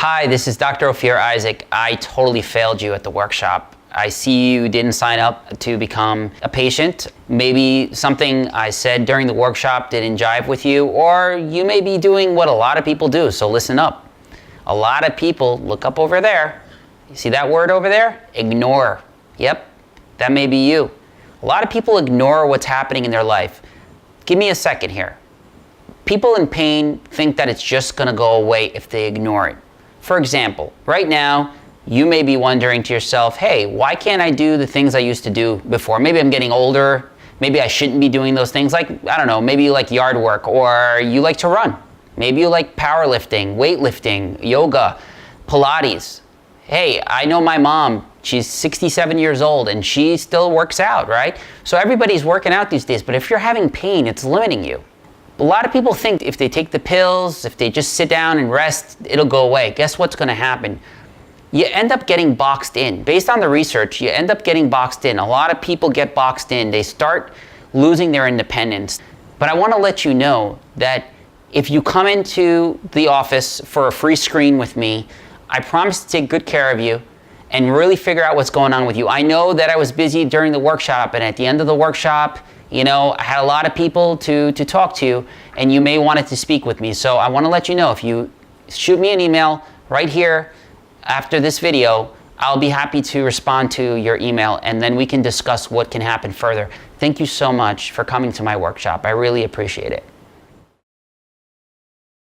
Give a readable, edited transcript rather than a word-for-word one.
Hi, this is Dr. Ophir Isaac. I totally failed you at the workshop. I see you didn't sign up to become a patient. Maybe something I said during the workshop didn't jive with you, or you may be doing what a lot of people do, so listen up. A lot of people, look up over there. You see that word over there? Ignore. Yep, that may be you. A lot of people ignore what's happening in their life. Give me a second here. People in pain think that it's just gonna go away if they ignore it. For example, right now, you may be wondering to yourself, hey, why can't I do the things I used to do before? Maybe I'm getting older. Maybe I shouldn't be doing those things. Like, I don't know, maybe you like yard work, or you like to run. Maybe you like powerlifting, weightlifting, yoga, Pilates. Hey, I know my mom, she's 67 years old and she still works out, right? So everybody's working out these days, but if you're having pain, it's limiting you. A lot of people think if they take the pills, if they just sit down and rest, it'll go away. Guess what's gonna happen? You end up getting boxed in. Based on the research, you end up getting boxed in. A lot of people get boxed in. They start losing their independence. But I wanna let you know that if you come into the office for a free screen with me, I promise to take good care of you and really figure out what's going on with you. I know that I was busy during the workshop, and at the end of the workshop, you know, I had a lot of people to talk to, and you may want to speak with me. So I want to let you know, if you shoot me an email right here after this video, I'll be happy to respond to your email, and then we can discuss what can happen further. Thank you so much for coming to my workshop. I really appreciate it.